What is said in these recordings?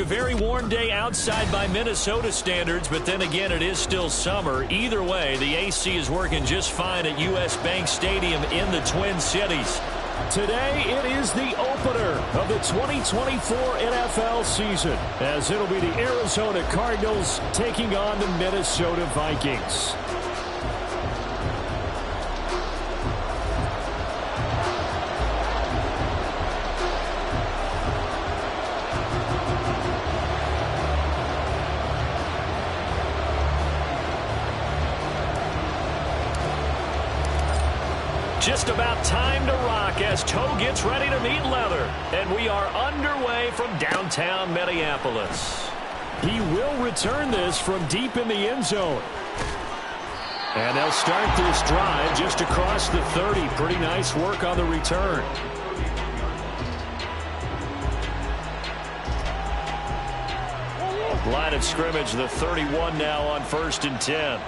A very warm day outside by Minnesota standards, but then again, it is still summer. Either way, the AC is working just fine at U.S. Bank Stadium in the Twin Cities. Today, it is the opener of the 2024 NFL season, as it'll be the Arizona Cardinals taking on the Minnesota Vikings. Just about time to rock as toe gets ready to meet leather. And we are underway from downtown Minneapolis. He will return this from deep in the end zone. And they'll start this drive just across the 30. Pretty nice work on the return. Line of scrimmage, the 31 now on 1st and 10.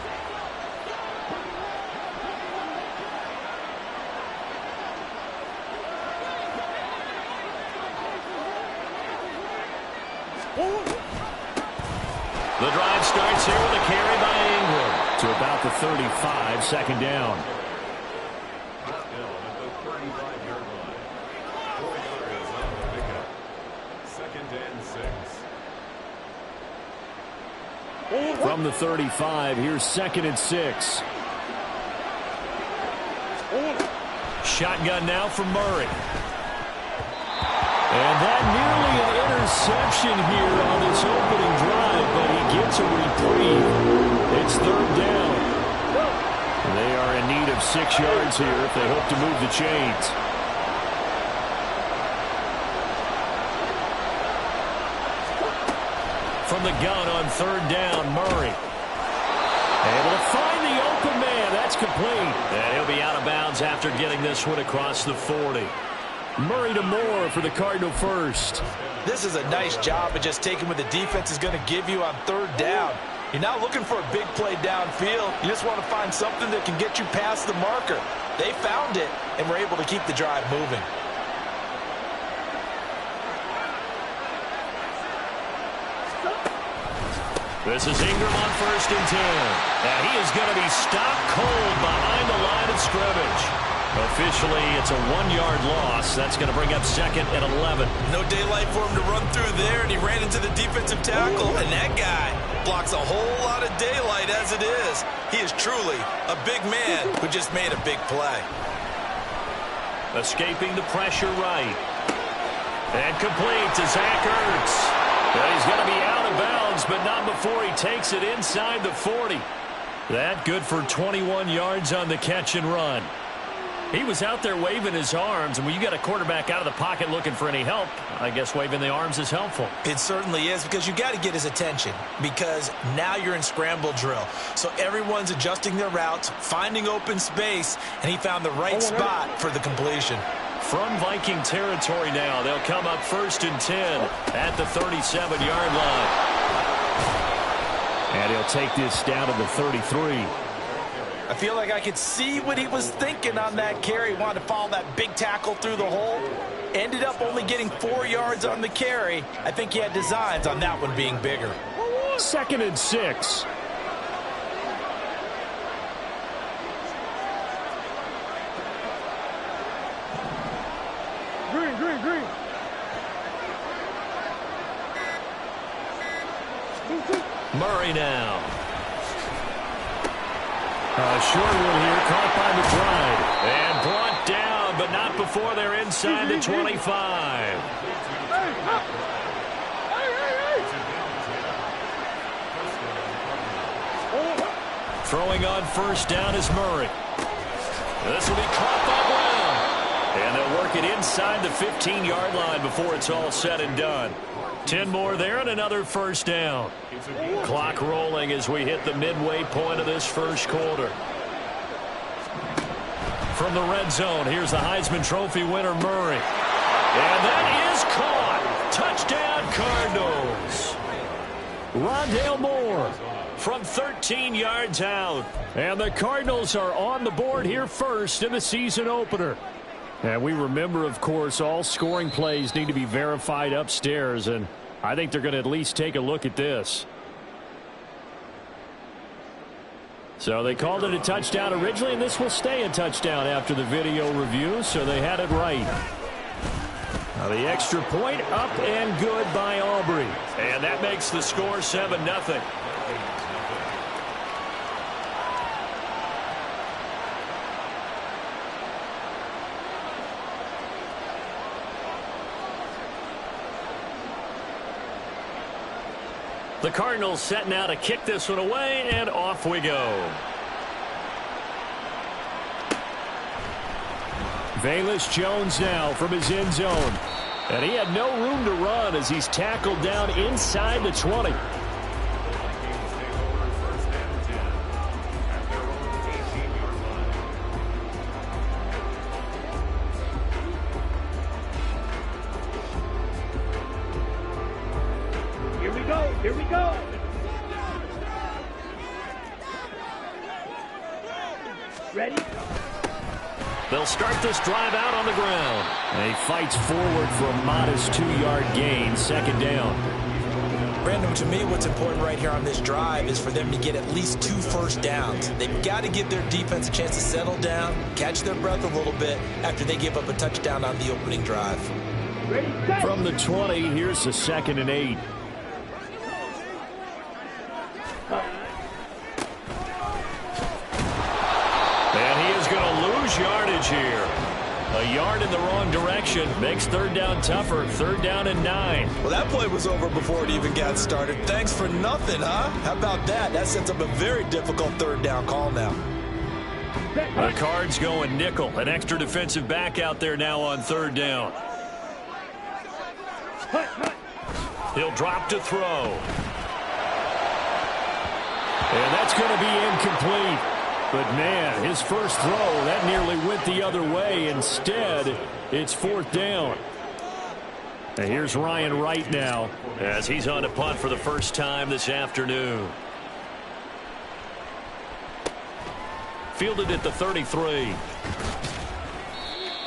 The drive starts here with a carry by Ingram. To about the 35, second down. From the 35, here's 2nd and 6. Shotgun now from Murray. And that nearly an interception here on this opening drive, but he gets a reprieve. It's 3rd down. They are in need of 6 yards here if they hope to move the chains. From the gun on 3rd down, Murray. Able to find the open man. That's complete. And he'll be out of bounds after getting this one across the 40. Murray to Moore for the Cardinal first. This is a nice job of just taking what the defense is going to give you on 3rd down. You're not looking for a big play downfield. You just want to find something that can get you past the marker. They found it and were able to keep the drive moving. This is Ingram on 1st and 10. And he is going to be stopped cold behind the line of scrimmage. Officially, it's a 1-yard loss. That's going to bring up 2nd and 11. No daylight for him to run through there, and he ran into the defensive tackle, and that guy blocks a whole lot of daylight as it is. He is truly a big man who just made a big play. Escaping the pressure right. And complete to Zach Ertz. And he's going to be out of bounds, but not before he takes it inside the 40. That good for 21 yards on the catch and run. He was out there waving his arms, and when you got a quarterback out of the pocket looking for any help, I guess waving the arms is helpful. It certainly is, because you got to get his attention, because now you're in scramble drill. So everyone's adjusting their routes, finding open space, and he found the right spot for the completion. From Viking territory now, they'll come up 1st and 10 at the 37-yard line. And he'll take this down to the 33. I feel like I could see what he was thinking on that carry. Wanted to follow that big tackle through the hole. Ended up only getting 4 yards on the carry. I think he had designs on that one being bigger. 2nd and 6. Green. Murray now. A short one here, caught by the drive. And brought down, but not before they're inside the 25. Throwing on 1st down is Murray. This will be caught by Brown. And they'll work it inside the 15-yard line before it's all said and done. 10 more there and another 1st down. Clock rolling as we hit the midway point of this 1st quarter. From the red zone, here's the Heisman Trophy winner, Murray. And that is caught. Touchdown, Cardinals. Rondale Moore from 13 yards out. And the Cardinals are on the board here first in the season opener. And we remember, of course, all scoring plays need to be verified upstairs. And I think they're going to at least take a look at this. So they called it a touchdown originally, and this will stay a touchdown after the video review, so they had it right. Now the extra point up and good by Aubrey. And that makes the score 7-0. The Cardinals setting out to kick this one away, and off we go. Velus Jones now from his end zone. And he had no room to run as he's tackled down inside the 20. Here we go. Ready? They'll start this drive out on the ground. And he fights forward for a modest 2-yard gain, second down. Brandon, to me, what's important right here on this drive is for them to get at least 2 first downs. They've got to give their defense a chance to settle down, catch their breath a little bit after they give up a touchdown on the opening drive. Ready, from the 20, here's the 2nd and 8. Yardage here. A yard in the wrong direction makes third down tougher. 3rd down and 9. Well, that play was over before it even got started. Thanks for nothing, huh? How about that? That sets up a very difficult 3rd down call now. The Cards going nickel. An extra defensive back out there now on 3rd down. He'll drop to throw. And that's going to be incomplete. But, man, his first throw, that nearly went the other way. Instead, it's 4th down. And here's Ryan Wright now as he's on to punt for the first time this afternoon. Fielded at the 33.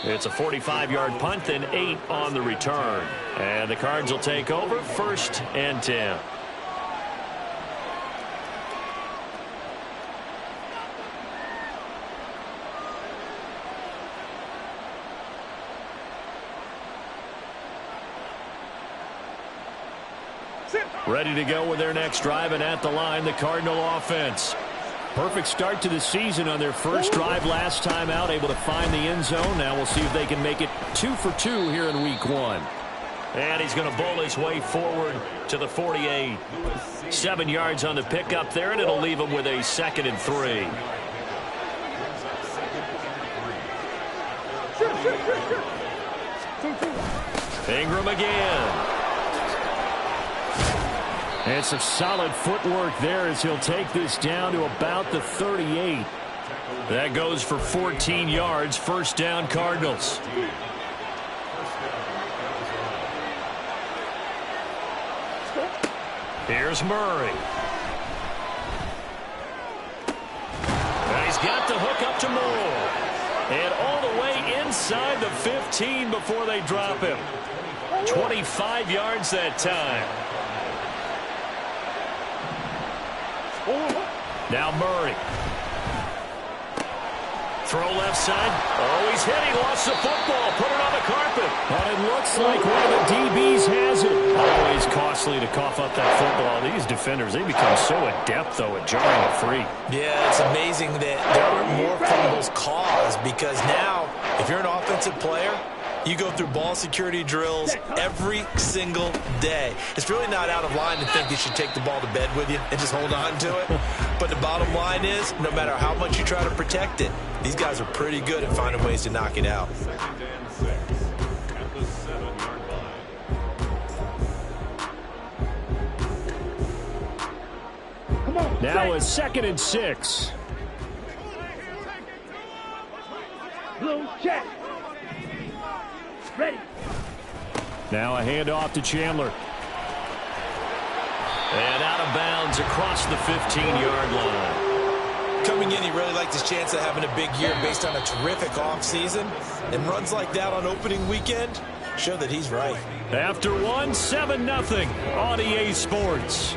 It's a 45-yard punt, then 8 on the return. And the Cards will take over 1st and 10. Ready to go with their next drive, and at the line, the Cardinal offense. Perfect start to the season on their first drive last time out, able to find the end zone. Now we'll see if they can make it 2 for 2 here in week 1. And he's going to bowl his way forward to the 48. 7 yards on the pickup there, and it'll leave him with a 2nd and 3. Ingram again. And some solid footwork there as he'll take this down to about the 38. That goes for 14 yards. 1st down, Cardinals. Here's Murray. And he's got the hook up to Moore. And all the way inside the 15 before they drop him. 25 yards that time. Now Murray. Throw left side. Oh, he's hit. He lost the football. Put it on the carpet. And it looks like one of the DBs has it. Always costly to cough up that football. These defenders, they become so adept, though, at jarring it free. Yeah, it's amazing that there aren't more fumbles caused, because now, if you're an offensive player, you go through ball security drills every single day. It's really not out of line to think you should take the ball to bed with you and just hold on to it. But the bottom line is, no matter how much you try to protect it, these guys are pretty good at finding ways to knock it out. Now a 2nd and 6. Blue check. Ready. Now a handoff to Chandler. And out of bounds across the 15-yard line. Coming in, he really liked his chance of having a big year based on a terrific offseason. And runs like that on opening weekend, show that he's right. After one, 7-0 on EA Sports.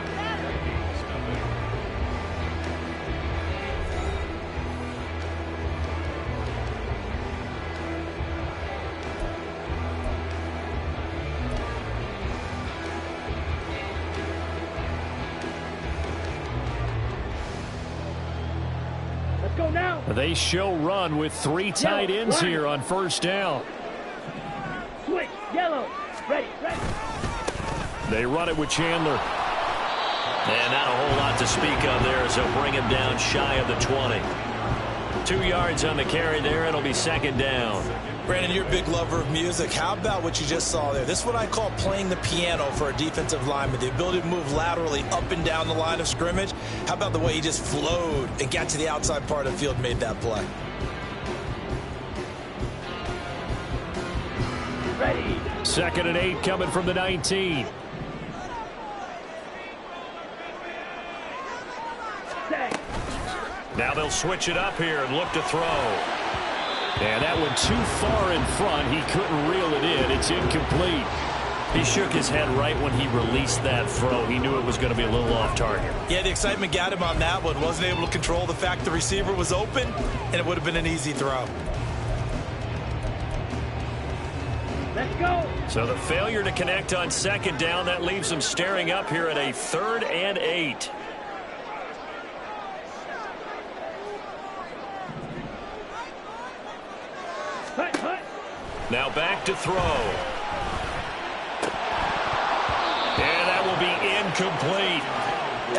Go now. They show run with 3 tight ends here on first down. Switch, yellow, ready. They run it with Chandler. And not a whole lot to speak of there as they'll bring him down shy of the 20. 2 yards on the carry there. It'll be second down. Brandon, you're a big lover of music. How about what you just saw there? This is what I call playing the piano for a defensive lineman. The ability to move laterally up and down the line of scrimmage. How about the way he just flowed and got to the outside part of the field and made that play? Ready. 2nd and 8 coming from the 19. Set. Now they'll switch it up here and look to throw. And that one too far in front. He couldn't reel it in. It's incomplete. He shook his head right when he released that throw. He knew it was going to be a little off target. Yeah, the excitement got him on that one. Wasn't able to control the fact the receiver was open, and it would have been an easy throw. Let's go. So the failure to connect on second down, that leaves them staring up here at a 3rd and 8. Hut. Now back to throw. And that will be incomplete.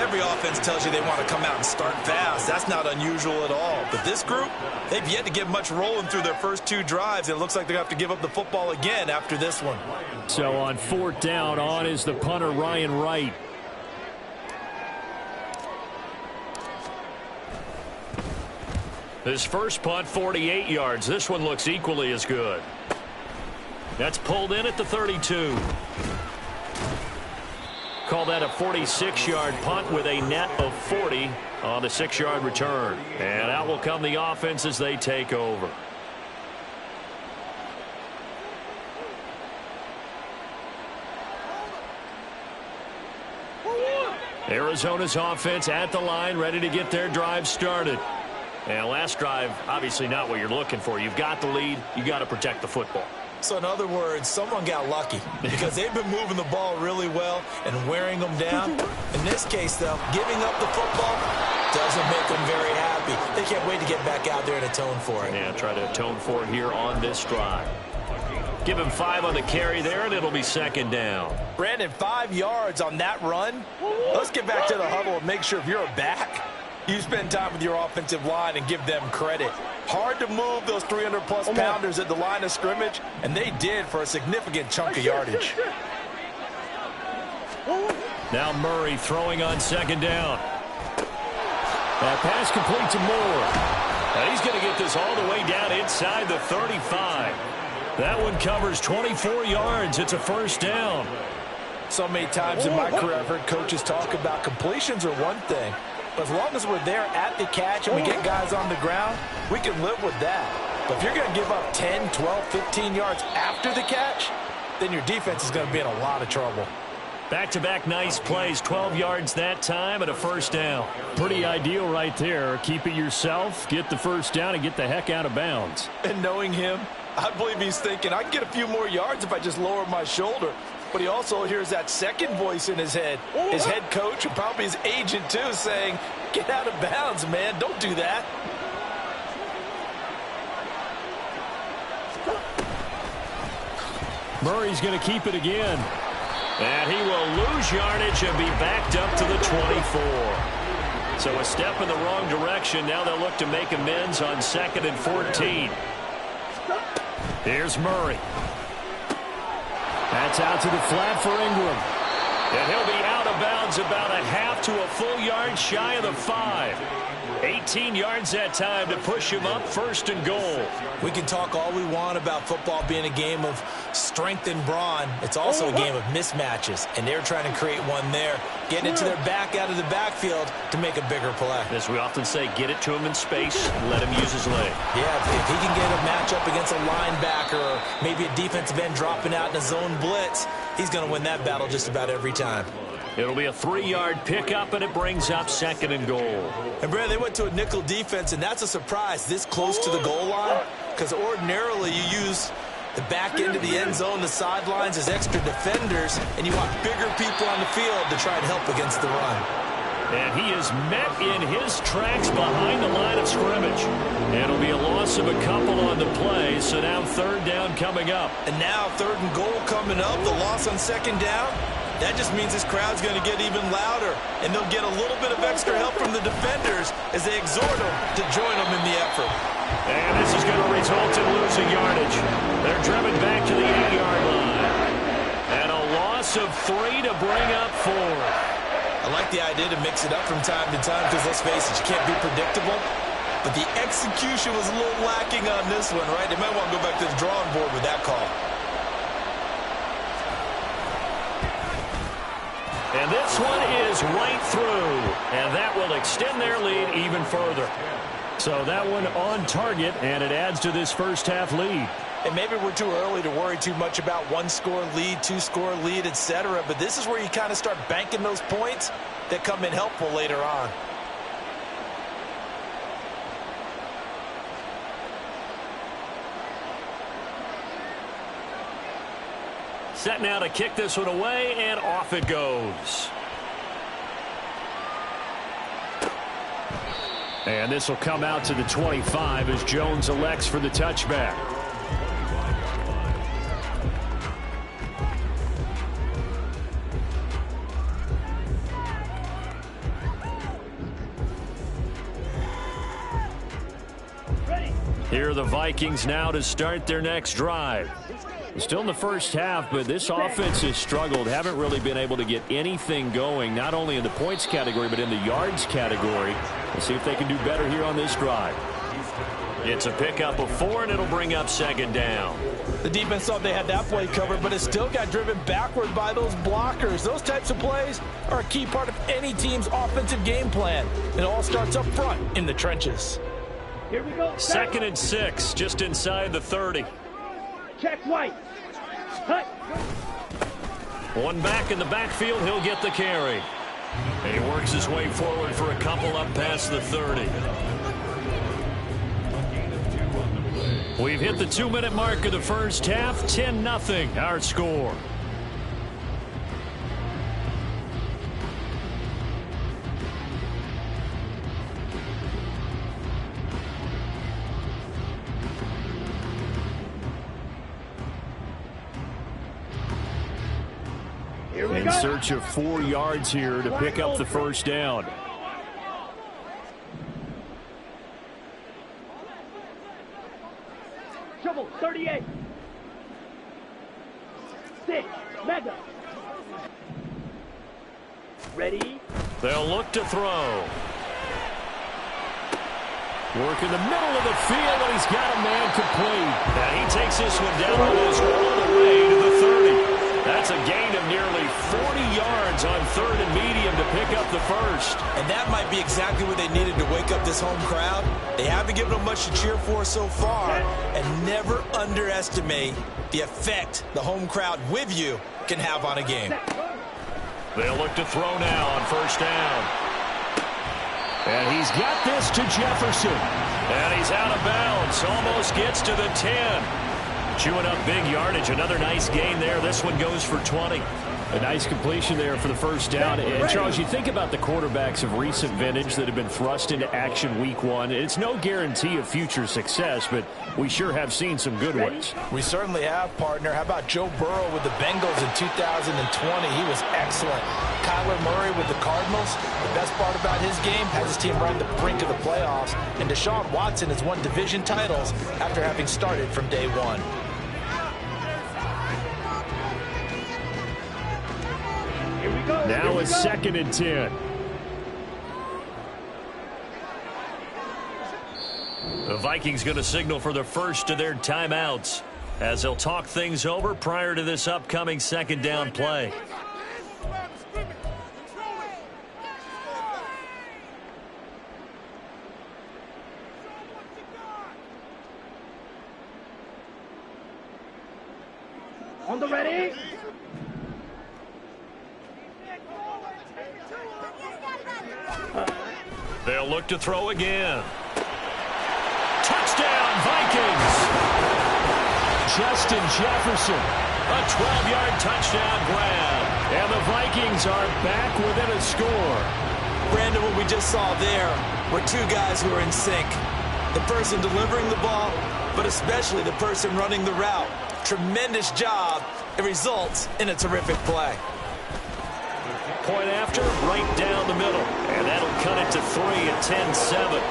Every offense tells you they want to come out and start fast. That's not unusual at all. But this group, they've yet to get much rolling through their first 2 drives. It looks like they're going to have to give up the football again after this one. So on 4th down, on is the punter, Ryan Wright. His first punt, 48 yards. This one looks equally as good. That's pulled in at the 32. Call that a 46-yard punt with a net of 40 on the 6-yard return. And out will come the offense as they take over. Arizona's offense at the line, ready to get their drive started. And last drive, obviously not what you're looking for. You've got the lead. You've got to protect the football. So in other words, someone got lucky because they've been moving the ball really well and wearing them down. In this case, though, giving up the football doesn't make them very happy. They can't wait to get back out there and atone for it. Yeah, try to atone for it here on this drive. Give him 5 on the carry there, and it'll be second down. Brandon, 5 yards on that run. Let's get back to the huddle and make sure if you're a back, you spend time with your offensive line and give them credit. Hard to move those 300-plus pounders at the line of scrimmage, and they did for a significant chunk of yardage. Now Murray throwing on second down. That pass complete to Moore. Now he's going to get this all the way down inside the 35. That one covers 24 yards. It's a first down. So many times in my career, I've heard coaches talk about completions are one thing. But as long as we're there at the catch and we get guys on the ground, we can live with that. But if you're going to give up 10, 12, 15 yards after the catch, then your defense is going to be in a lot of trouble. Back-to-back nice plays, 12 yards that time and a first down. Pretty ideal right there. Keep it yourself, get the first down, and get the heck out of bounds. And knowing him, I believe he's thinking, I can get a few more yards if I just lower my shoulder. But he also hears that second voice in his head, his head coach and probably his agent too, saying, get out of bounds, man. Don't do that. Murray's going to keep it again. And he will lose yardage and be backed up to the 24. So a step in the wrong direction. Now they'll look to make amends on 2nd and 14. Here's Murray. That's out to the flat for Ingram. And he'll be out of bounds about a half to a full yard shy of the 5. 18 yards that time to push him up, 1st and goal. We can talk all we want about football being a game of strength and brawn. It's also a game of mismatches, and they're trying to create one there, getting it to their back out of the backfield to make a bigger play. As we often say, get it to him in space, let him use his leg. Yeah, if he can get a matchup against a linebacker or maybe a defensive end dropping out in a zone blitz, he's going to win that battle just about every time. It'll be a 3-yard pickup, and it brings up 2nd and goal. And, Brad, they went to a nickel defense, and that's a surprise this close to the goal line, because ordinarily you use the back end of the end zone, the sidelines as extra defenders, and you want bigger people on the field to try and help against the run. And he is met in his tracks behind the line of scrimmage. It'll be a loss of a couple on the play, so now 3rd down coming up. And now 3rd and goal coming up, the loss on 2nd down. That just means this crowd's going to get even louder, and they'll get a little bit of extra help from the defenders as they exhort them to join them in the effort. And this is going to result in losing yardage. They're driven back to the 8-yard line. And a loss of 3 to bring up 4. I like the idea to mix it up from time to time because, let's face it, you can't be predictable. But the execution was a little lacking on this one, right? They might want to go back to the drawing board with that call. And this one is right through, and that will extend their lead even further. So that one on target, and it adds to this first half lead. And maybe we're too early to worry too much about 1-score lead, 2-score lead, etc. But this is where you kind of start banking those points that come in helpful later on. Set now to kick this one away, and off it goes. And this will come out to the 25 as Jones elects for the touchback. Here are the Vikings now to start their next drive. Still in the first half, but this offense has struggled. Haven't really been able to get anything going, not only in the points category, but in the yards category. We'll see if they can do better here on this drive. It's a pickup of 4, and it'll bring up 2nd down. The defense thought they had that play covered, but it still got driven backward by those blockers. Those types of plays are a key part of any team's offensive game plan. It all starts up front in the trenches. Here we go. 2nd and 6, just inside the 30. Check White. Cut. One back in the backfield, he'll get the carry. And he works his way forward for a couple up past the 30. We've hit the 2-minute mark of the first half, 10-0, our score. In search of 4 yards here to pick up the first down. Trouble, 38. 6, mega. Ready? They'll look to throw. Work in the middle of the field, and he's got a man complete. And he takes this one down almost all the way to the 30. That's a gain of nearly 40 yards on 3rd and medium to pick up the first. And that might be exactly what they needed to wake up this home crowd. They haven't given them much to cheer for so far. And never underestimate the effect the home crowd with you can have on a game. They'll look to throw now on 1st down. And he's got this to Jefferson. And he's out of bounds. Almost gets to the 10. Chewing up big yardage. Another nice gain there. This one goes for 20. A nice completion there for the first down. And, Charles, you think about the quarterbacks of recent vintage that have been thrust into action week 1. It's no guarantee of future success, but we sure have seen some good ones. We certainly have, partner. How about Joe Burrow with the Bengals in 2020? He was excellent. Kyler Murray with the Cardinals. The best part about his game has his team right at the brink of the playoffs. And Deshaun Watson has won division titles after having started from day 1. Now it's 2nd and 10. The Vikings going to signal for the first of their timeouts as they'll talk things over prior to this upcoming 2nd down play. On the ready. They'll look to throw again. Touchdown, Vikings! Justin Jefferson. A 12-yard touchdown grab. And the Vikings are back within a score. Brandon, what we just saw there were two guys who are in sync. The person delivering the ball, but especially the person running the route. Tremendous job. It results in a terrific play. Point after, right down the middle. And that'll cut it to 3 at 10-7.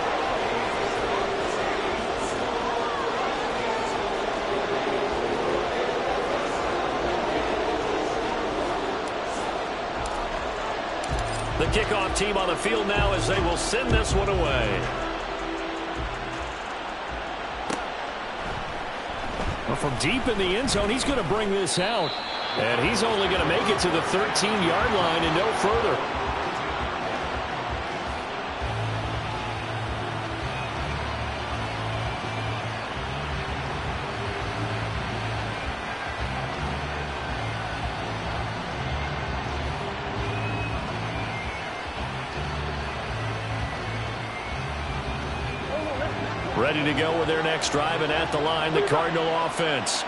The kickoff team on the field now as they will send this one away. Well, from deep in the end zone, he's going to bring this out. And he's only going to make it to the 13-yard line and no further. Ready to go with their next drive, and at the line, the Cardinal offense.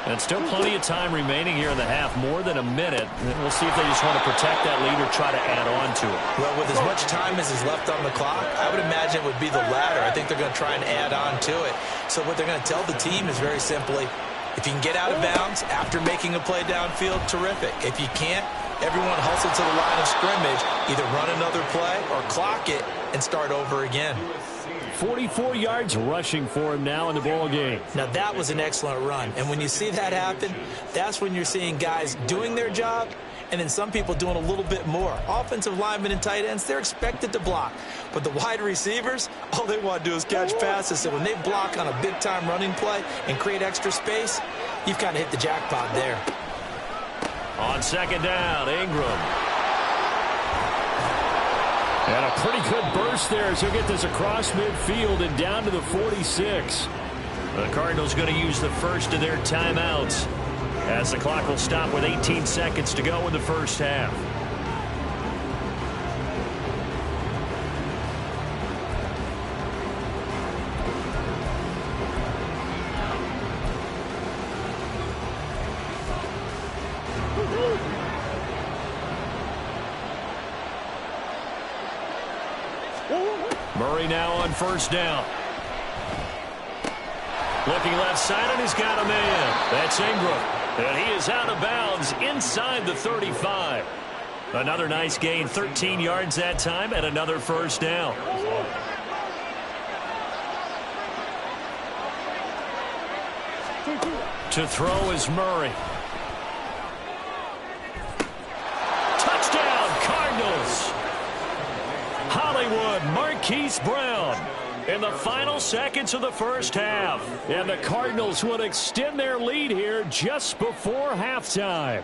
And still plenty of time remaining here in the half, more than a minute. We'll see if they just want to protect that lead or try to add on to it. Well, with as much time as is left on the clock, I would imagine it would be the latter. I think they're going to try and add on to it. So what they're going to tell the team is very simply, if you can get out of bounds after making a play downfield, terrific. If you can't, everyone hustle to the line of scrimmage, either run another play or clock it and start over again. 44 yards rushing for him now in the ball game. Now, that was an excellent run. And when you see that happen, that's when you're seeing guys doing their job and then some people doing a little bit more. Offensive linemen and tight ends, they're expected to block. But the wide receivers, all they want to do is catch passes. So when they block on a big-time running play and create extra space, you've kind of hit the jackpot there. On 2nd down, Ingram. And a pretty good burst there as he'll get this across midfield and down to the 46. The Cardinals going to use the first of their timeouts as the clock will stop with 18 seconds to go in the first half. Murray now on 1st down. Looking left side, and he's got a man. That's Ingram. And he is out of bounds inside the 35. Another nice gain, 13 yards that time, and another 1st down. To throw is Murray. Touchdown, Cardinals. Hollywood, Marquise Brown in the final seconds of the first half. And the Cardinals would extend their lead here just before halftime.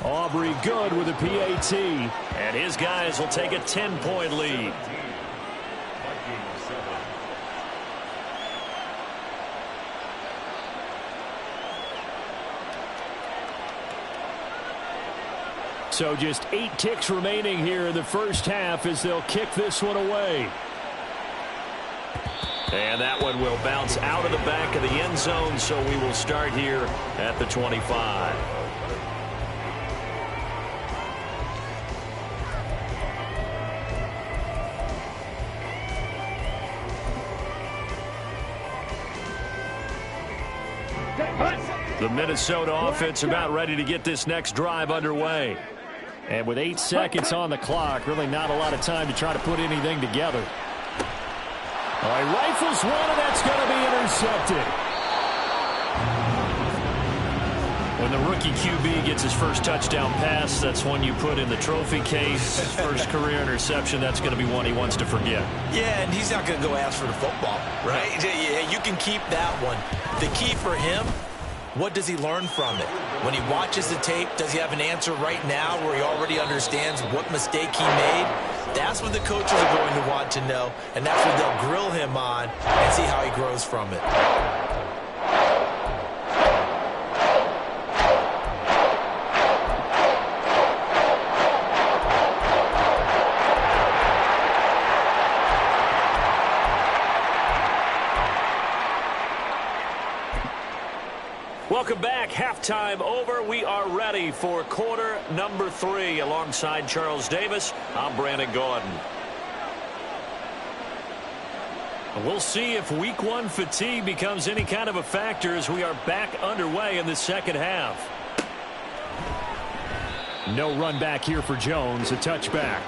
Aubrey good with a PAT. And his guys will take a 10-point lead. So just 8 ticks remaining here in the first half as they'll kick this one away. And that one will bounce out of the back of the end zone, so we will start here at the 25. The Minnesota offense about ready to get this next drive underway. And with 8 seconds on the clock, really not a lot of time to try to put anything together. All right, rifles one, and that's going to be intercepted. When the rookie QB gets his first touchdown pass, that's one you put in the trophy case. His first career interception, that's going to be one he wants to forget. Yeah, and he's not going to go ask for the football, right? Yeah, you can keep that one. The key for him, what does he learn from it? When he watches the tape, does he have an answer right now where he already understands what mistake he made? That's what the coaches are going to want to know, and that's what they'll grill him on and see how he grows from it. Welcome back. Halftime over. We are ready for quarter number 3. Alongside Charles Davis, I'm Brandon Gaudin. We'll see if week 1 fatigue becomes any kind of a factor as we are back underway in the second half. No run back here for Jones. A touchback.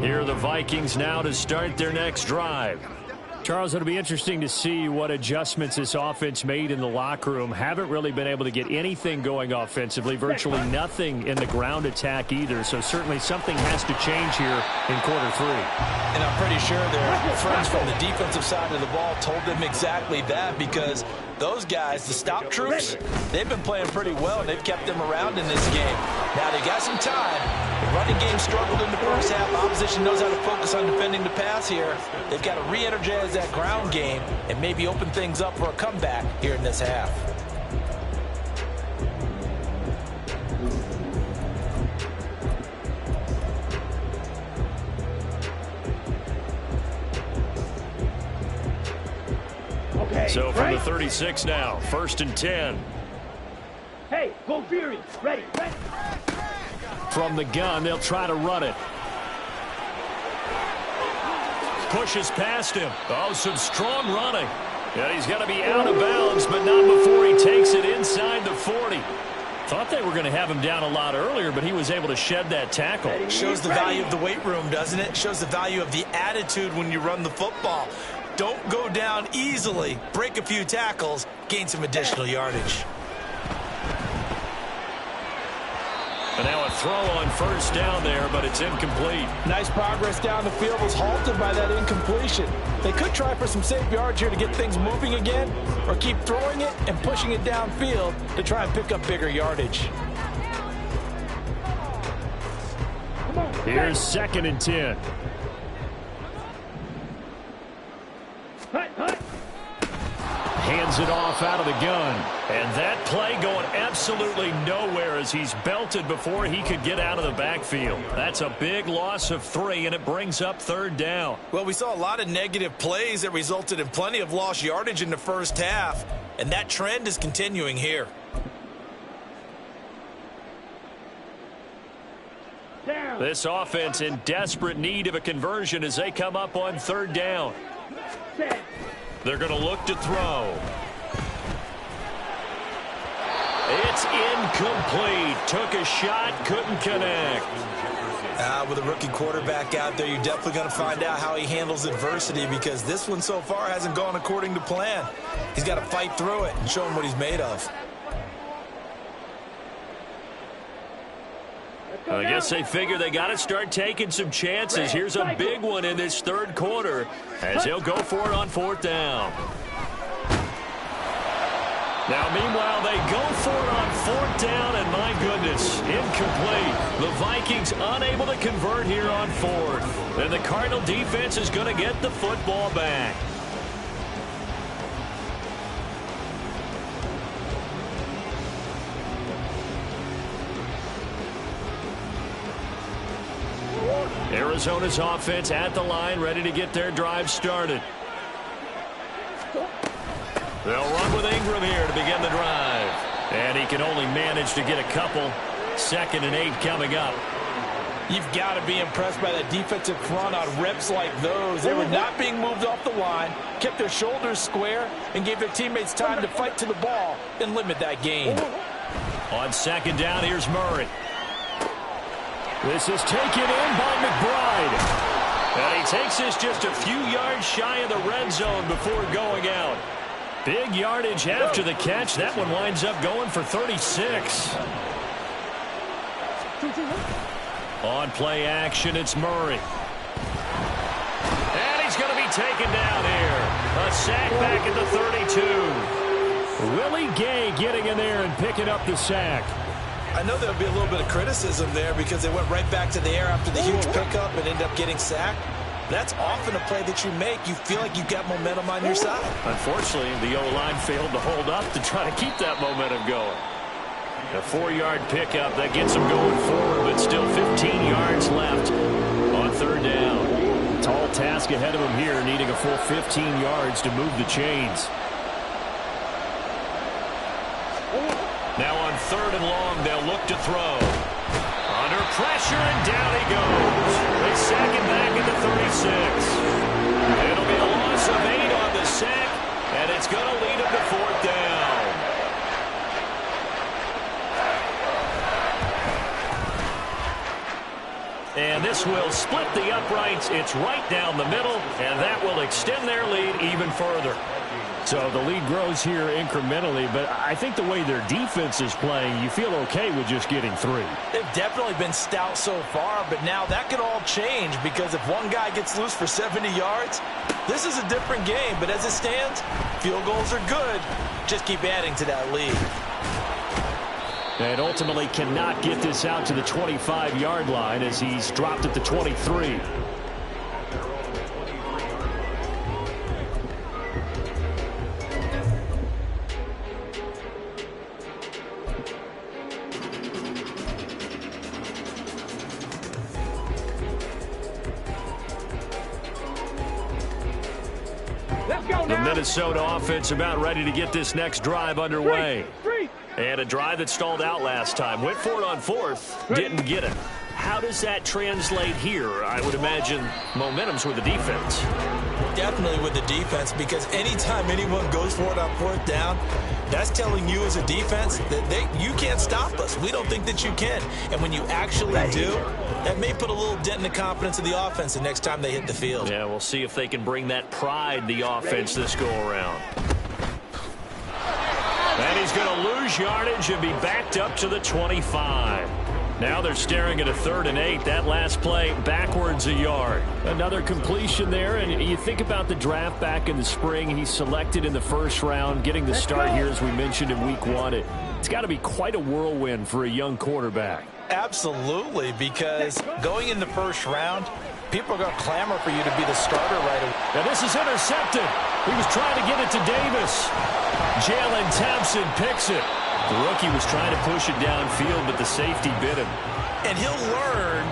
Here are the Vikings now to start their next drive. Charles, it'll be interesting to see what adjustments this offense made in the locker room. Haven't really been able to get anything going offensively, virtually nothing in the ground attack either. So certainly something has to change here in quarter 3. And I'm pretty sure their friends from the defensive side of the ball told them exactly that, because those guys, the stop troops, they've been playing pretty well. They've kept them around in this game. Now they got some time. The running game struggled in the first half. Opposition knows how to focus on defending the pass here. They've got to re-energize that ground game and maybe open things up for a comeback here in this half. So from the 36 now, 1st and 10. Hey, go Fury. Ready. From the gun, they'll try to run it. Pushes past him. Oh, some strong running. Yeah, he's got to be out of bounds, but not before he takes it inside the 40. Thought they were going to have him down a lot earlier, but he was able to shed that tackle. Shows the value of the weight room, doesn't it? Shows the value of the attitude when you run the football. Don't go down easily. Break a few tackles. Gain some additional yardage. And now a throw on 1st down there, but it's incomplete. Nice progress down the field was halted by that incompletion. They could try for some safe yards here to get things moving again, or keep throwing it and pushing it downfield to try and pick up bigger yardage. Here's 2nd and 10. Hands it off out of the gun. And that play going absolutely nowhere as he's belted before he could get out of the backfield. That's a big loss of 3, and it brings up 3rd down. Well, we saw a lot of negative plays that resulted in plenty of lost yardage in the first half, and that trend is continuing here. This offense in desperate need of a conversion as they come up on 3rd down. They're going to look to throw. It's incomplete. Took a shot, couldn't connect. With a rookie quarterback out there, you're definitely going to find out how he handles adversity, because this one so far hasn't gone according to plan. He's got to fight through it and show him what he's made of. I guess they figure they got to start taking some chances. Here's a big one in this 3rd quarter as he'll go for it on 4th down. Now, meanwhile, they go for it on 4th down, and my goodness, incomplete. The Vikings unable to convert here on 4th. And the Cardinal defense is going to get the football back. Arizona's offense at the line, ready to get their drive started. They'll run with Ingram here to begin the drive. And he can only manage to get a couple. 2nd and 8 coming up. You've got to be impressed by that defensive front on reps like those. They were not being moved off the line, kept their shoulders square, and gave their teammates time to fight to the ball and limit that gain. On second down, here's Murray. This is taken in by McBride. And he takes this just a few yards shy of the red zone before going out. Big yardage after the catch. That one winds up going for 36. On play action, it's Murray. And he's going to be taken down here. A sack back at the 32. Willie Gay getting in there and picking up the sack. I know there'll be a little bit of criticism there because they went right back to the air after the huge pickup and ended up getting sacked. That's often a play that you make. You feel like you've got momentum on your side. Unfortunately, the O-line failed to hold up to try to keep that momentum going. A 4-yard pickup that gets him going forward, but still 15 yards left on third down. Tall task ahead of him here, needing a full 15 yards to move the chains. Now on third and long, they'll look to throw. Under pressure, and down he goes. They sack him back at the 36. It'll be a loss of 8 on the sack, and it's going to lead him to fourth down. And this will split the uprights. It's right down the middle, and that will extend their lead even further. So the lead grows here incrementally, but I think the way their defense is playing, you feel okay with just getting 3. They've definitely been stout so far, but now that could all change because if one guy gets loose for 70 yards, this is a different game. But as it stands, field goals are good. Just keep adding to that lead. And ultimately cannot get this out to the 25-yard line as he's dropped at the 23. The Minnesota offense about ready to get this next drive underway. And a drive that stalled out last time. Went for it on fourth, didn't get it. How does that translate here? I would imagine momentum's with the defense. Definitely with the defense, because anytime anyone goes for it on fourth down, that's telling you as a defense that you can't stop us. We don't think that you can. And when you actually do, that may put a little dent in the confidence of the offense the next time they hit the field. Yeah, we'll see if they can bring that pride, the offense, this go-around. And he's going to lose yardage and be backed up to the 25. Now they're staring at a 3rd and 8. That last play backwards a yard. Another completion there, and you think about the draft back in the spring. He's selected in the first round, getting the start here as we mentioned in week 1. It's got to be quite a whirlwind for a young quarterback. Absolutely, because going in the first round, people are going to clamor for you to be the starter right away. Now this is intercepted. He was trying to get it to Davis. Jalen Thompson picks it. The rookie was trying to push it downfield, but the safety bit him. And he'll learn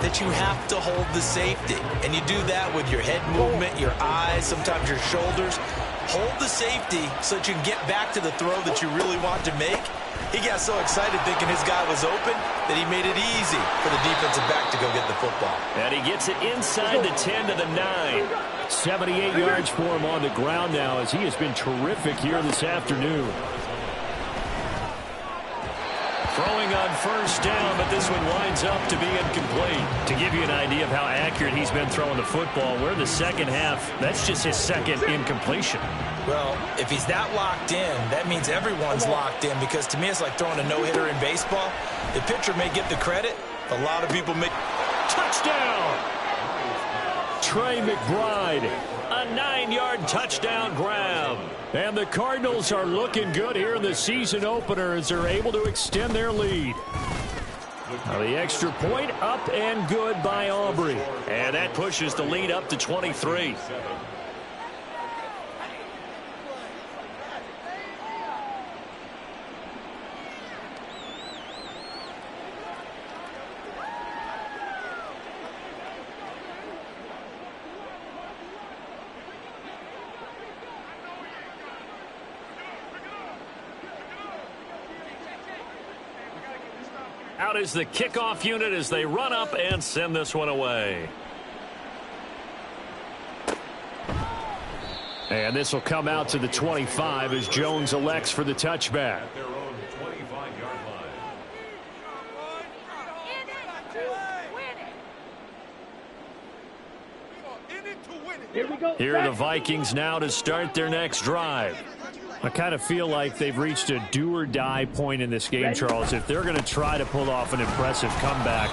that you have to hold the safety. And you do that with your head movement, your eyes, sometimes your shoulders. Hold the safety so that you can get back to the throw that you really want to make. He got so excited thinking his guy was open that he made it easy for the defensive back to go get the football. And he gets it inside the 10 to the 9. 78 yards for him on the ground now as he has been terrific here this afternoon. Throwing on first down, but this one winds up to be incomplete. To give you an idea of how accurate he's been throwing the football, we're in the second half. That's just his second incompletion. Well, if he's that locked in, that means everyone's locked in, because to me it's like throwing a no-hitter in baseball. The pitcher may get the credit. A lot of people make... Touchdown! Trey McBride, a 9-yard touchdown grab. And the Cardinals are looking good here in the season opener as they're able to extend their lead. Now the extra point up and good by Aubrey. And that pushes the lead up to 23. Out is the kickoff unit as they run up and send this one away. And this will come out to the 25 as Jones elects for the touchback. Here are the Vikings now to start their next drive. I kind of feel like they've reached a do-or-die point in this game, Charles. If they're going to try to pull off an impressive comeback,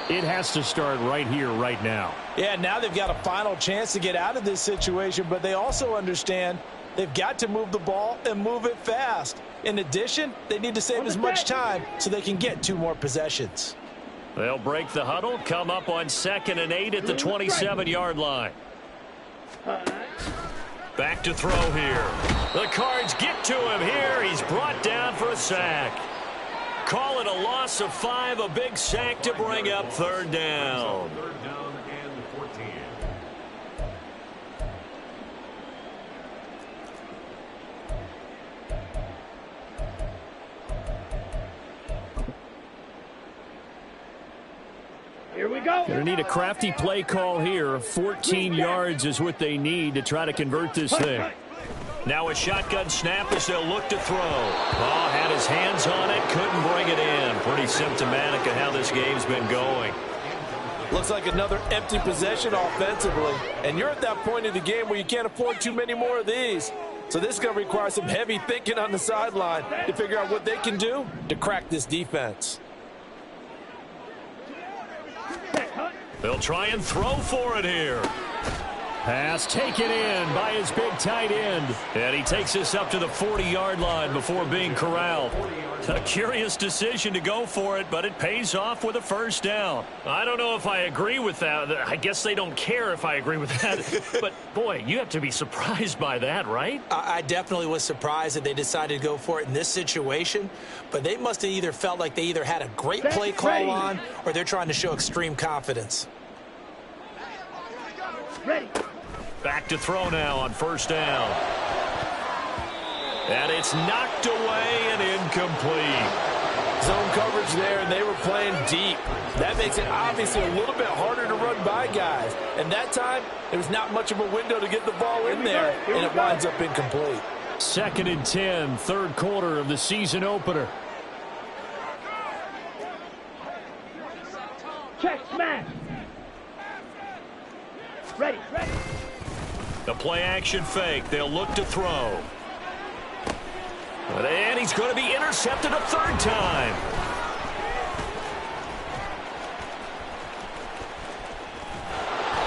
it has to start right here, right now. Yeah, now they've got a final chance to get out of this situation, but they also understand they've got to move the ball and move it fast. In addition, they need to save as much time so they can get 2 more possessions. They'll break the huddle, come up on 2nd and 8 at the 27-yard line. Back to throw here. The Cards get to him here. He's brought down for a sack. Call it a loss of 5, a big sack to bring up 3rd down. Third down and 14. Here we go. Going to need a crafty play call here. 14 yards is what they need to try to convert this thing. Now a shotgun snap as they'll look to throw. Oh, had his hands on it, couldn't bring it in. Pretty symptomatic of how this game's been going. Looks like another empty possession offensively. And you're at that point in the game where you can't afford too many more of these. So this is going to require some heavy thinking on the sideline to figure out what they can do to crack this defense. They'll try and throw for it here. Pass taken in by his big tight end. And he takes this up to the 40-yard line before being corralled. A curious decision to go for it, but it pays off with a 1st down. I don't know if I agree with that. I guess they don't care if I agree with that. But, boy, you have to be surprised by that, right? I definitely was surprised that they decided to go for it in this situation. But they must have either felt like they either had a great play call on or they're trying to show extreme confidence. Ready. Back to throw now on 1st down. And it's knocked away and incomplete. Zone coverage there, and they were playing deep. That makes it obviously a little bit harder to run by guys. And that time, there was not much of a window to get the ball in there, and it winds up incomplete. 2nd and 10, 3rd quarter of the season opener. Check, smash. Ready. The play action fake. They'll look to throw. And he's going to be intercepted a 3rd time.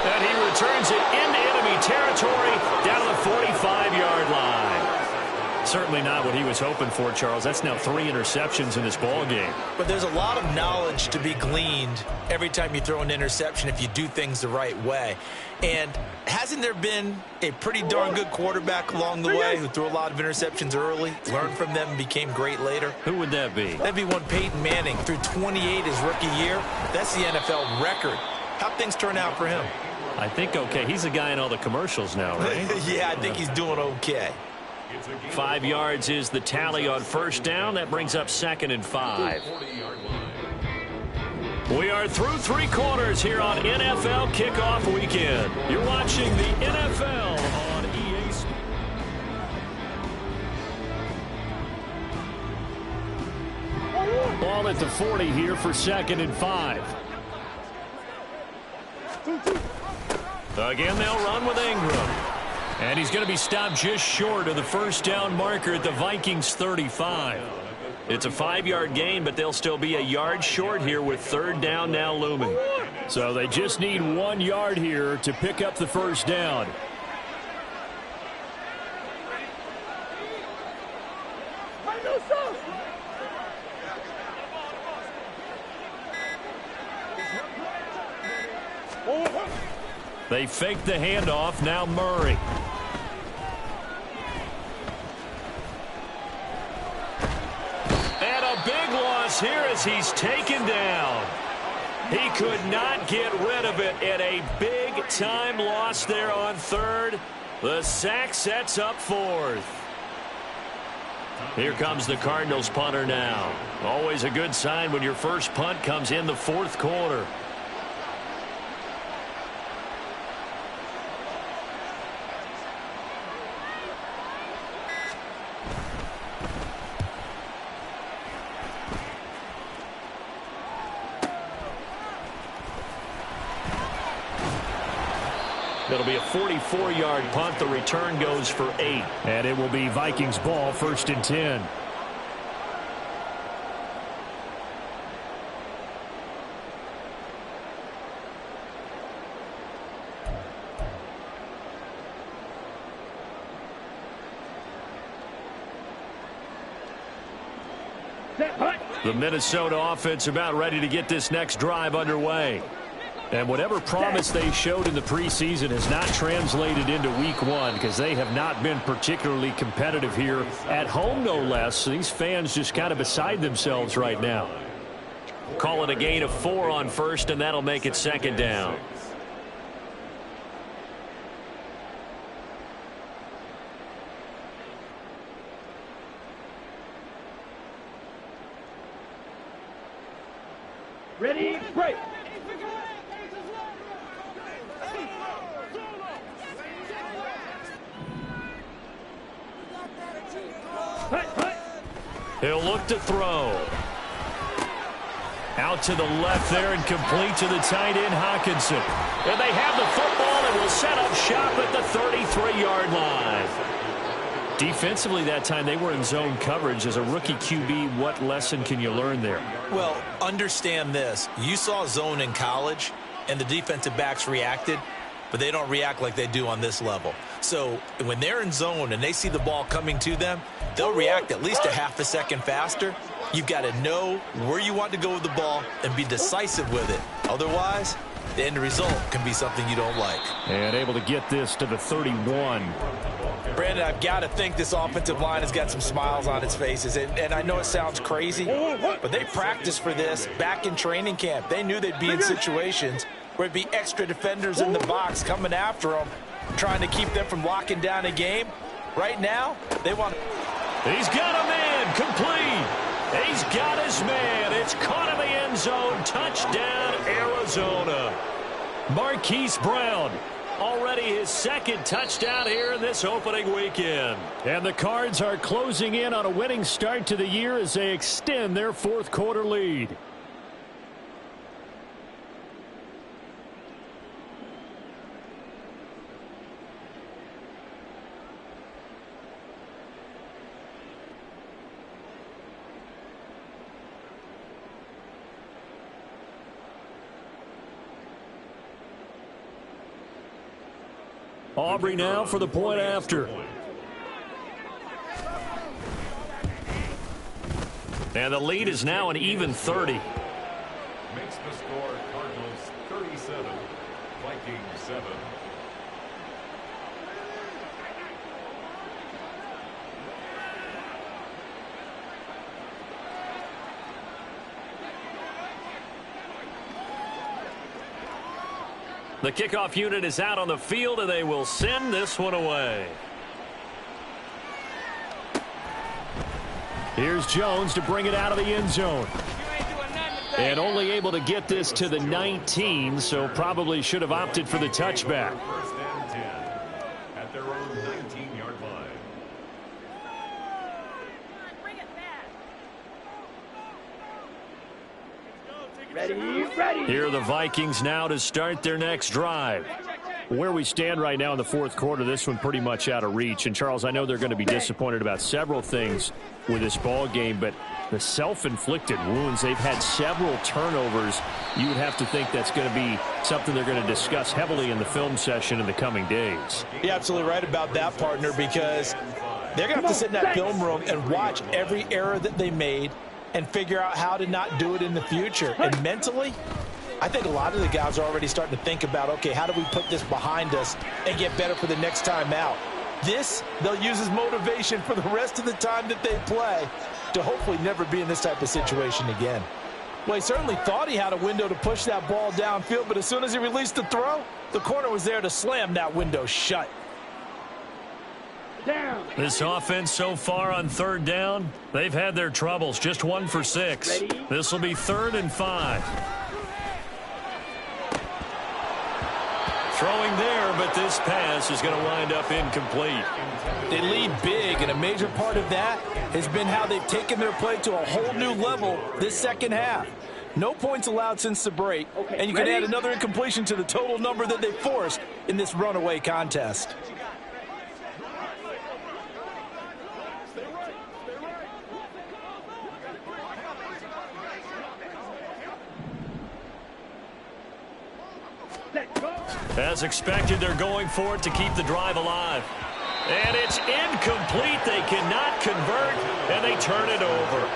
And he returns it into enemy territory down to the 45-yard line. Certainly not what he was hoping for, Charles. That's now 3 interceptions in this ball game. But there's a lot of knowledge to be gleaned every time you throw an interception if you do things the right way. And hasn't there been a pretty darn good quarterback along the way who threw a lot of interceptions early, learned from them, and became great later? Who would that be? That'd be one Peyton Manning. Threw 28 his rookie year. That's the NFL record. How'd things turn out for him? I think okay. He's the guy in all the commercials now, right? Yeah, I think he's doing okay. 5 yards is the tally on 1st down. That brings up 2nd and 5. We are through 3 quarters here on NFL Kickoff Weekend. You're watching the NFL on EA Sports. Ball at the 40 here for 2nd and 5. Again, they'll run with Ingram. And he's going to be stopped just short of the 1st down marker at the Vikings 35. It's a 5-yard gain, but they'll still be a yard short here with 3rd down now looming. So they just need 1 yard here to pick up the 1st down. They fake the handoff. Now Murray. And a big loss here as he's taken down. He could not get rid of it, and a big-time loss there on 3rd. The sack sets up 4th. Here comes the Cardinals punter now. Always a good sign when your first punt comes in the fourth quarter. It'll be a 44-yard punt. The return goes for 8. And it will be Vikings ball, 1st and 10. The Minnesota offense about ready to get this next drive underway. And whatever promise they showed in the preseason has not translated into week 1 because they have not been particularly competitive here at home, no less. These fans just kind of beside themselves right now. Call it a gain of 4 on first, and that'll make it 2nd down. Ready, break. He'll look to throw. Out to the left there and complete to the tight end, Hawkinson. And they have the football and will set up shop at the 33-yard line. Defensively that time, they were in zone coverage. As a rookie QB, what lesson can you learn there? Well, understand this. You saw zone in college, and the defensive backs reacted, but they don't react like they do on this level. So when they're in zone and they see the ball coming to them, they'll react at least a half a second faster. You've got to know where you want to go with the ball and be decisive with it. Otherwise, the end result can be something you don't like. And able to get this to the 31. Brandon, I've got to think this offensive line has got some smiles on its faces. And I know it sounds crazy, but they practiced for this back in training camp. They knew they'd be in situations where it'd be extra defenders in the box coming after them, trying to keep them from locking down a game. Right now, they want... He's got a man, complete. He's got his man. It's caught in the end zone. Touchdown, Arizona. Marquise Brown. Already his 2nd touchdown here in this opening weekend. And the Cards are closing in on a winning start to the year as they extend their 4th quarter lead. Aubrey now for the point after. And the lead is now an even 30. Makes the score Cardinals 37, Vikings 7. The kickoff unit is out on the field, and they will send this one away. Here's Jones to bring it out of the end zone. And only able to get this to the 19, so probably should have opted for the touchback. 1st and 10 at their own 19-yard line. Ready. Here are the Vikings now to start their next drive. Where we stand right now in the 4th quarter, this one pretty much out of reach. And, Charles, I know they're going to be disappointed about several things with this ball game, but the self-inflicted wounds, they've had several turnovers. You would have to think that's going to be something they're going to discuss heavily in the film session in the coming days. You're absolutely right about that, partner, because they're going to have to sit in that film room and watch every error that they made and figure out how to not do it in the future. And mentally, I think a lot of the guys are already starting to think about, okay, how do we put this behind us and get better for the next time out? This, they'll use as motivation for the rest of the time that they play to hopefully never be in this type of situation again. Well, he certainly thought he had a window to push that ball downfield, but as soon as he released the throw, the corner was there to slam that window shut. down. This offense so far on third down, they've had their troubles. Just 1 for 6. This will be 3rd and 5. Throwing there, but this pass is going to wind up incomplete. They lead big, and a major part of that has been how they've taken their play to a whole new level this second half. No points allowed since the break, and you can add another incompletion to the total number that they forced in this runaway contest. As expected, they're going for it to keep the drive alive. And it's incomplete. They cannot convert, and they turn it over.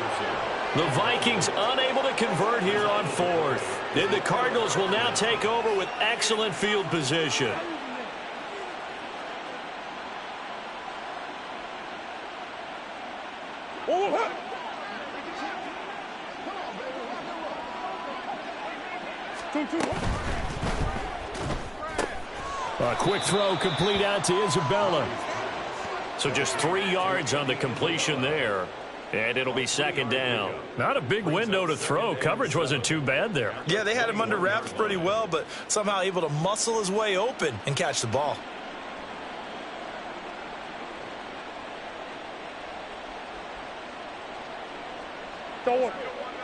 The Vikings unable to convert here on 4th. And the Cardinals will now take over with excellent field position. A quick throw complete out to Isabella. So just 3 yards on the completion there. And it'll be 2nd down. Not a big window to throw. Coverage wasn't too bad there. Yeah, they had him under wraps pretty well, but somehow able to muscle his way open and catch the ball.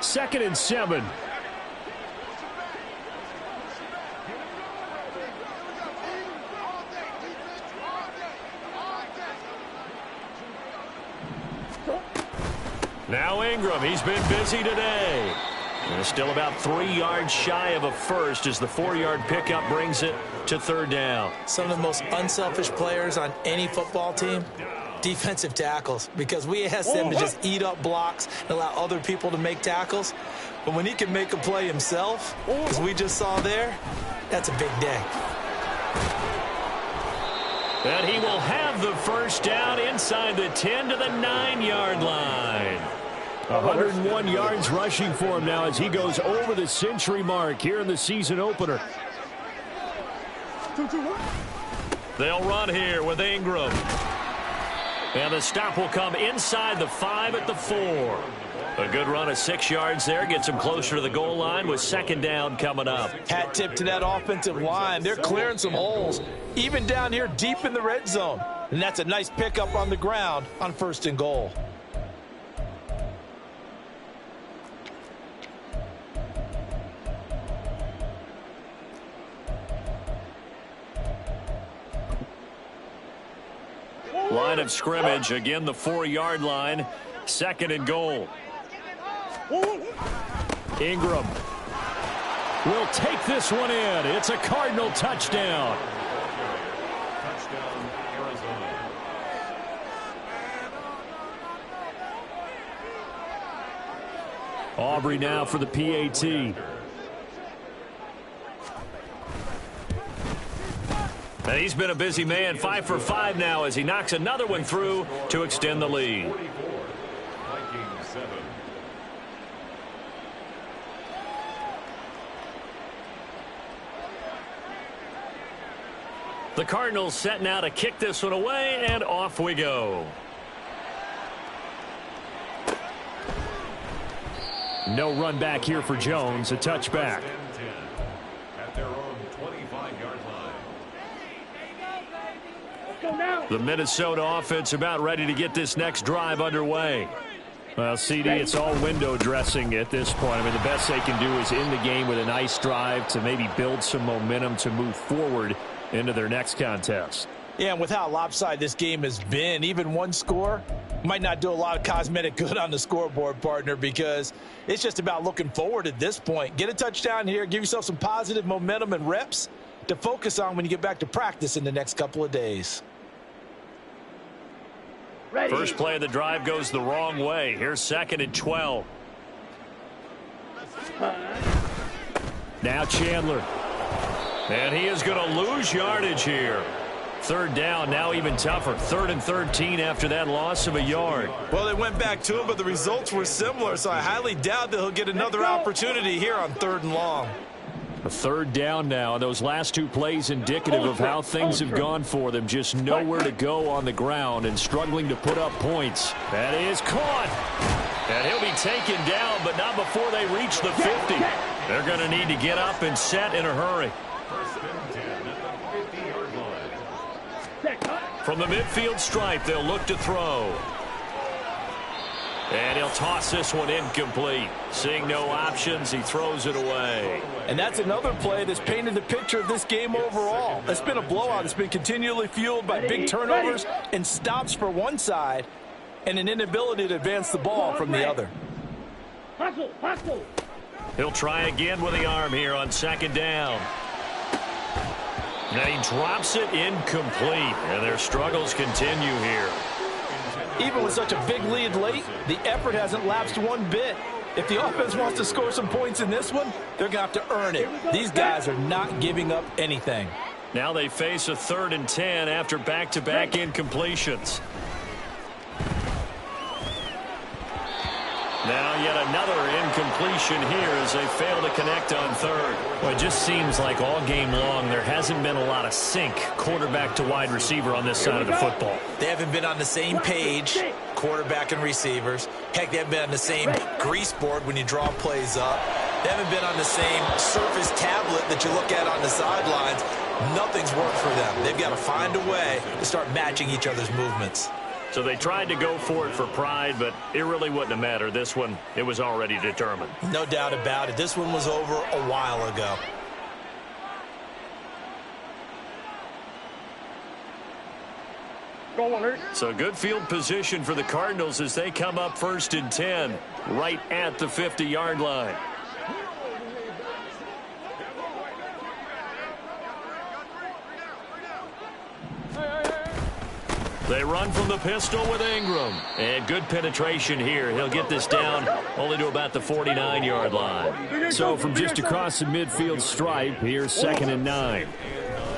Second and 7. Now Ingram, he's been busy today. And still about 3 yards shy of a first as the 4-yard pickup brings it to 3rd down. Some of the most unselfish players on any football team, defensive tackles, because we ask them to just eat up blocks and allow other people to make tackles. But when he can make a play himself, as we just saw there, that's a big day. And he will have the first down inside the 10 to the 9-yard line. 101 yards rushing for him now as he goes over the century mark here in the season opener. They'll run here with Ingram. And the stop will come inside the 5 at the 4. A good run of 6 yards there. Gets him closer to the goal line with 2nd down coming up. Hat tip to that offensive line. They're clearing some holes, even down here deep in the red zone. And that's a nice pickup on the ground on 1st and goal. Line of scrimmage, again the 4-yard line. 2nd and goal. Ingram will take this one in. It's a Cardinal touchdown. Touchdown, Arizona. Aubrey now for the PAT. And he's been a busy man. 5 for 5 now as he knocks another one through to extend the lead. 44, Vikings 7. The Cardinals set now to kick this one away, and off we go. No run back here for Jones. A touchback. 10 at their own 25-yard line. The Minnesota offense about ready to get this next drive underway. Well, CD, it's all window dressing at this point. I mean, the best they can do is in the game with a nice drive to maybe build some momentum to move forward into their next contest. Yeah, and with how lopsided this game has been, even one score might not do a lot of cosmetic good on the scoreboard, partner, because it's just about looking forward at this point. Get a touchdown here, give yourself some positive momentum and reps to focus on when you get back to practice in the next couple of days. First play of the drive goes the wrong way. Here's 2nd and 12. Now Chandler. And he is going to lose yardage here. 3rd down, now even tougher. 3rd and 13 after that loss of a yard. Well, they went back to him, but the results were similar, so I highly doubt that he'll get another opportunity here on 3rd and long. A third down now. Those last two plays indicative of how things have gone for them. Just nowhere to go on the ground and struggling to put up points. That is caught. And he'll be taken down, but not before they reach the 50. They're going to need to get up and set in a hurry. From the midfield stripe, they'll look to throw. And he'll toss this one incomplete. Seeing no options, he throws it away. And that's another play that's painted the picture of this game overall. It's been a blowout. It's been continually fueled by big turnovers and stops for one side and an inability to advance the ball from the other. Hustle. He'll try again with the arm here on second down. And he drops it incomplete. And their struggles continue here. Even with such a big lead late, the effort hasn't lapsed one bit. If the offense wants to score some points in this one, they're going to have to earn it. These guys are not giving up anything. Now they face a 3rd and 10 after back-to-back incompletions. Now yet another incompletion here as they fail to connect on third. Well, it just seems like all game long there hasn't been a lot of sync quarterback to wide receiver on this side of the football. They haven't been on the same page, quarterback and receivers. Heck, they haven't been on the same grease board when you draw plays up. They haven't been on the same surface tablet that you look at on the sidelines. Nothing's worked for them. They've got to find a way to start matching each other's movements. So they tried to go for it for pride, but it really wouldn't have mattered. This one, it was already determined. No doubt about it. This one was over a while ago. So good field position for the Cardinals as they come up 1st and 10, right at the 50-yard line. They run from the pistol with Ingram. And good penetration here. He'll get this down only to about the 49-yard line. So from just across the midfield stripe, here's 2nd and 9.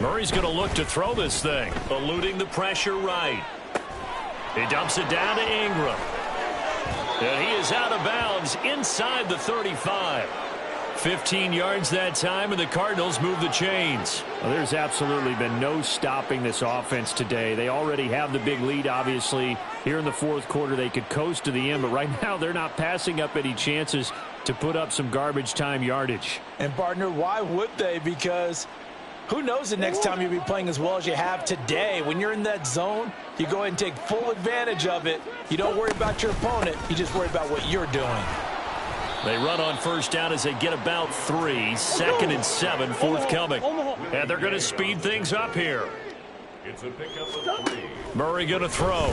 Murray's going to look to throw this thing, eluding the pressure right. He dumps it down to Ingram. And he is out of bounds inside the 35. 15 yards that time, and the Cardinals move the chains. Well, there's absolutely been no stopping this offense today. They already have the big lead, obviously. Here in the 4th quarter, they could coast to the end, but right now they're not passing up any chances to put up some garbage time yardage. And, partner, why would they? Because who knows the next time you'll be playing as well as you have today. When you're in that zone, you go ahead and take full advantage of it. You don't worry about your opponent. You just worry about what you're doing. They run on 1st down as they get about 3. 2nd and 7 forthcoming. And they're going to speed things up here. It's a pickup of 3. Murray going to throw.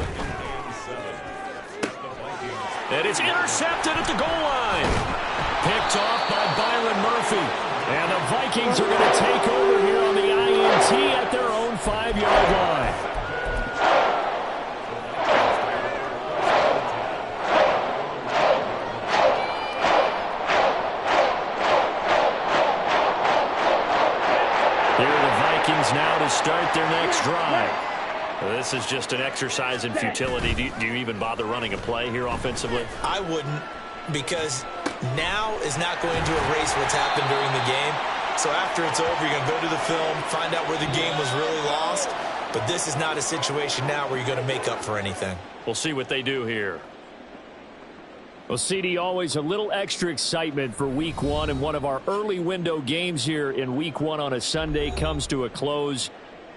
And it's intercepted at the goal line. Picked off by Byron Murphy. And the Vikings are going to take over here on the INT at their own 5-yard line. Now to start their next drive. This is just an exercise in futility. Do you even bother running a play here offensively? I wouldn't, because now is not going to erase what's happened during the game. So after it's over, you're going to go to the film, find out where the game was really lost. But this is not a situation now where you're going to make up for anything. We'll see what they do here. Well, CD, always a little extra excitement for Week 1, and one of our early window games here in Week 1 on a Sunday comes to a close.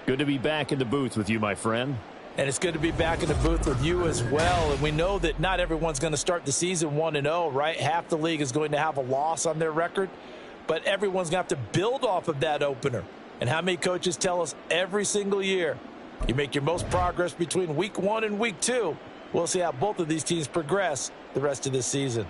Good to be back in the booth with you, my friend. And it's good to be back in the booth with you as well. And we know that not everyone's going to start the season 1-0, right? Half the league is going to have a loss on their record, but everyone's going to have to build off of that opener. And how many coaches tell us every single year, you make your most progress between Week 1 and Week 2. We'll see how both of these teams progress the rest of this season.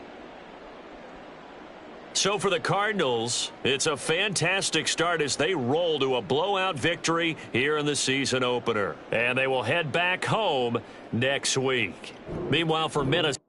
So for the Cardinals, it's a fantastic start as they roll to a blowout victory here in the season opener. And they will head back home next week. Meanwhile, for Minnesota.